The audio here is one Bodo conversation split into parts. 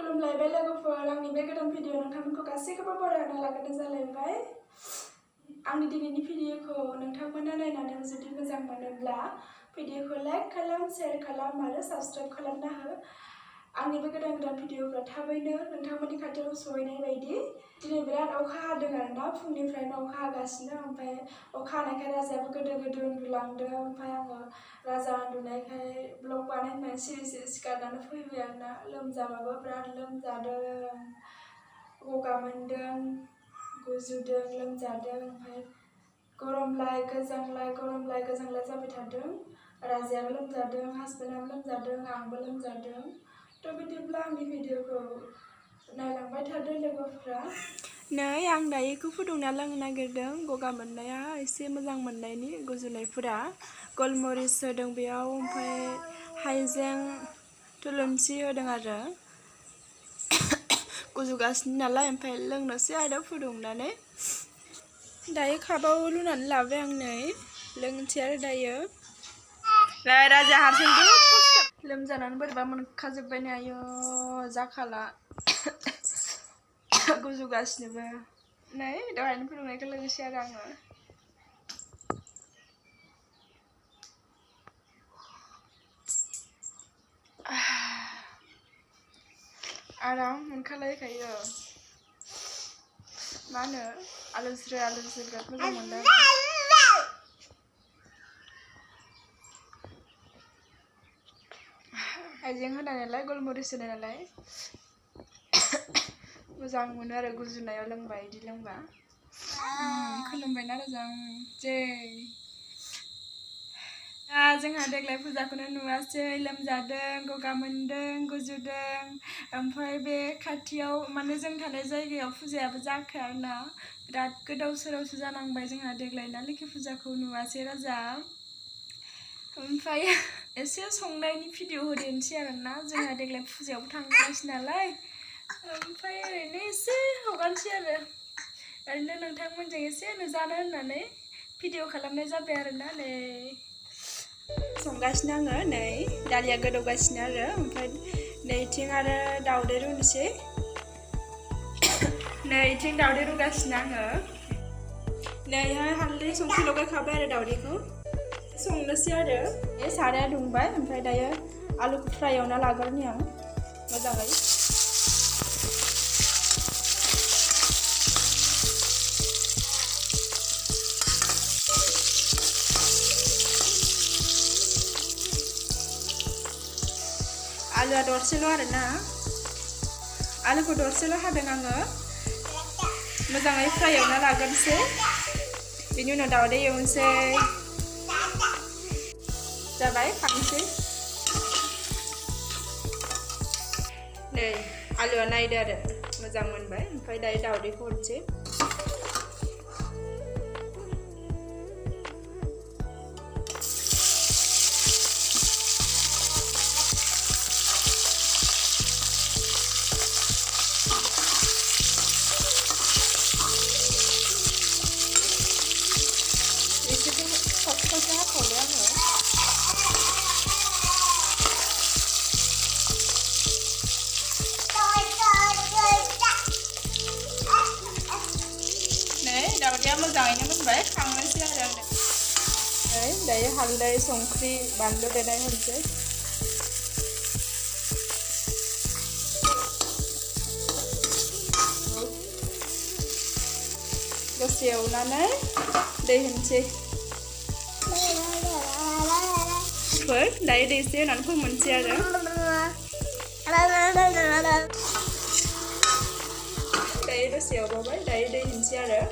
खुलुमलायबाय लोगोफोर आंनि बे गोदान भिडिअ नोंथांमोनखौ गासैखौबो बरायना लाग्रोनाय जालायबाय। आंनि दिनैनि भिडिअखौ नोंथांमोना नायनानै जुदि मोजां मोनोब्ला भिडिअखौ लाइक खालाम, शेयार खालाम आरो साबस्क्राइब खालामना हो। आंनि बे गोदान भिडिअफ्रा थाबैनो नोंथांमोननि खाथियाव सहैनाय बायदि। दिनै बिराद अखा हादों आरोना, फुंनिफ्रायनो अखा हागासिनो। ओमफ्राय अखा हानायखाय राजायाबो गोदो उन्दुलांदों। ओमफ्राय आङो राजा उन्दुनायखाय ब्लग बानायनानै सिरि सिखारनानै फैबाय आरोना। लोमजाबाबो बिराद लोमजादों, गगा मोनदों, गुजुदों, लोमजादों। ओमफ्राय गरमलाय गोजांलाय जाबाय थादों। राजायाबो लोमजादों, हासबेन्डआबो लोमजादों, आंबो लोमजादों। थ' बिदिब्ला आंनि भिडिअखौ नायलांबाय थादो लोगोफ्रा। नै आं दायोखौ फुदुंना लोंनो नागिरदों। गगा मोननाया एसे मोजां मोननायनि, गुजुनायफोरा गलमरिस होदों बेयाव, ओमफ्राय हाइजें थुलुंसि होदों आरो गुजुगासिनो नालाय। ओमफ्राय लोंनोसै आरो फुदुंनानै। दायो कापाव लुनानै लाबाय आं, नै लोंनोसै आरो दायो। राजा हारसिं लोमजानानै बोरैबा मोनखाजोब्बाय नै, आयौ जाखाला गुजुगासिनोबो। नै दहायनो फुदुंनायखौ लोंनोसै आरो आङो। आराम मोनखालायखायो। मा होनो आलु स्रो बिराद मोजां मोनदों। हाइजें होनाय नालाय, गलमरिस होनाय नालाय मोजां मोनो आरो गुजुनायाव लोंबा, बिदि लोंबा। खुलुमबायना राजा, जै। जोंहा देग्लाय फुजाखौनो नुवासै, लोमजादों, गगा मोनदों, गुजुदों। ओमफ्राय बे खाथियाव माने जों थानाय जायगायाव फुजायाबो जाखाया आरोना, बिराद गोदाव सोरावसो जानांबाय जोंहा देग्लाय ना लखि फुजाखौ नुवासै राजा। ओमफ्राय एसे संनायनि भिडिअ होदेरनोसै आरोना, जोंहा देग्लाय फुजायावबो थांगासिनो नालाय। ओमफ्राय ओरैनो एसे हगारनोसै आरो, ओरैनो नोंथांमोनजों एसे नुजानो होननानै भिडिअ खालामनाय जाबाय आरोना। नै संगासिनो आङो, नै दालिया गोदौगासिनो आरो। ओमफ्राय नैथिं आरो दावदै रुनोसै। नैथिं दावदै रुगासिनो आङो। नैहाय हालदै संख्रि लगायखाबाय आरो दावदैखौ संनोसै आरो। बे साराया दुंबाय। ओमफ्राय दायो आलुखौ फ्राय एवना लाग्रोनि आं मोजाङै। आलुआ दरसेल' आरोना, आलुखौ दरसेल' हादों आङो। मोजाङै फ्राय एवना लाग्रोनोसै, बेनि उनाव दावदै एवनोसै। जाबाय, खांनोसै। नै आलुआ नायदो आरो, मोजां मोनबाय। ओमफ्राय दायो दावदैखौ हरनोसै। दावदैया मोजाङैनो मोनबाय, खांनोसै आरो। दायो हालदै संख्रि बानलु देनाय होनोसै। दसे एवनानै दै होनोसै। दायो दै एसे होनानै फोमोनसै आरो। दायो दसे एवबावबाय, दायो दै होनोसै आरो।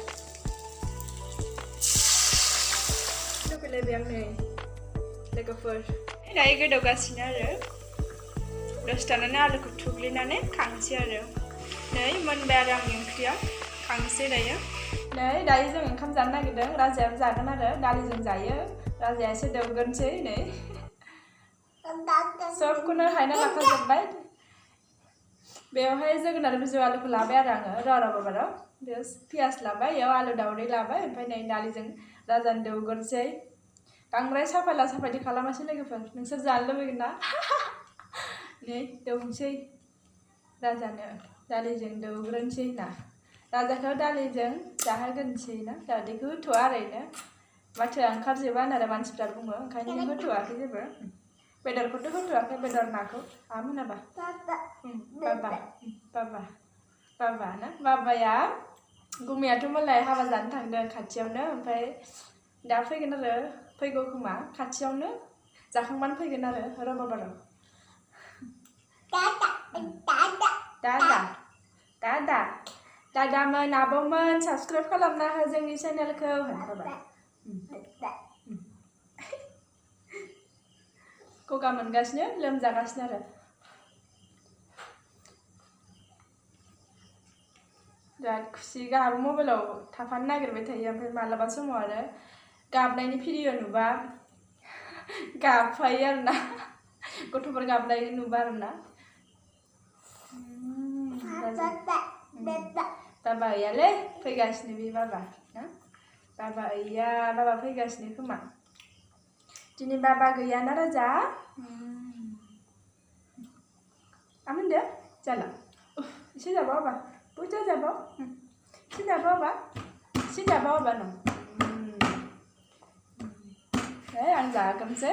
फैलायबाय आं नै लोगोफोर। दायो गोदौगासिनो आरो, दसे थानानै आलुखौ थुग्लिनानै खांसै आरो। नै मोनबाय आरो आंनि ओंख्रिया, खांसै दायो। नै दायो जों ओंखाम जानो नागिरदों, राजायाबो जागोन आरो, दालिजों जायो। राजाया एसे दौगोनसै। नै सबखौनो हायना लाखाजोब्बाय। बेवहाय जोगोनार बिजौ आलुखौ लाबाय आरो आङो, र' बेयाव पियास लाबाय, बेयाव आलु दावदै लाबाय। ओमफ्राय नै दालिजों राजानो दौगोनसै। बांद्राय साफायदि खालामासै लोगोफोर, नोंसोर जानो लुबैगोन ना? नै दौनोसै। राजानो दालिजों दौग्रोनोसै ना राजाखौ दालिजों जाहोग्रोनोसै ना दादैखौ होथ'आ ओरैनो माथोआ ओंखारजोबा होननानै मानसिफ्रा बुङो ओंखायनो होथ'आखै जेबो बेदरखौथ' होथ'आखै बेदर नाखौ मोनाबा बाबा ना बाबाया गुमैयाथ' मालाय हाबा जानो थांदों खाथियावनो ओमफ्राय दा फैगोन आरो फैगौ खोमा खाथियावनो जाखांबानो फैगोन आरो रबिबाराव दादामोन आब'मोन साबस्क्राइब खालामना हो जोंनि चेनेलखौ गगा मोनगासिनो लोमजागासिनो आरो बिराद खुसि गाहाबो मबाइलाव थाफानो नागिरबाय थायो ओमफ्राय मालाबा समाव आरो गाबनायनि भिडिअ नुबा गाबफायो आरोना गथ'फोर गाबनाय नुबा आरोना बाबा ओइयालै फैगासिनो बे बाबा बाबा ओइया बाबा फैगासिनो खोमा दिनै बाबा गैयाना राजा आमोनदो जाला एसे जाबाव बाबा puja जाबाव एसे जाबाव बाबा न आं जागोनसो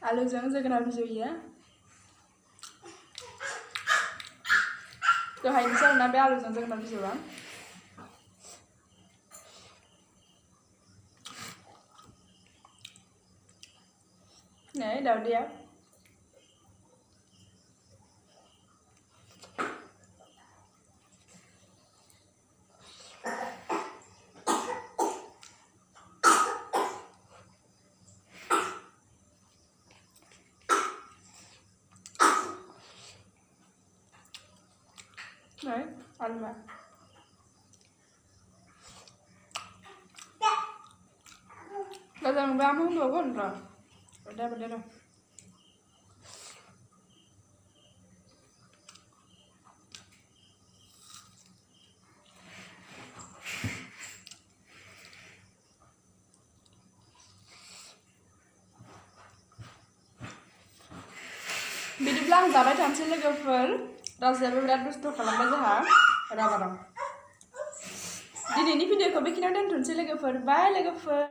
आलुजों जोगोनार बिजौया दहायनोसै आरोना बे आलुजों जोगोनार बिजौआ नै दावदैया नै आलुआ Bây giờ ba muốn đồ con rồi. Ở đây rồi. बिदिब्ला आं जाबाय थानोसै लोगोफोर राजायाबो बिराद दुस्थ' खालामबाय जोंहा राबाराव दिनैनि भिडिअखौ बेखिनियाव दोनथ'नोसै लोगोफोर बाय लोगोफोर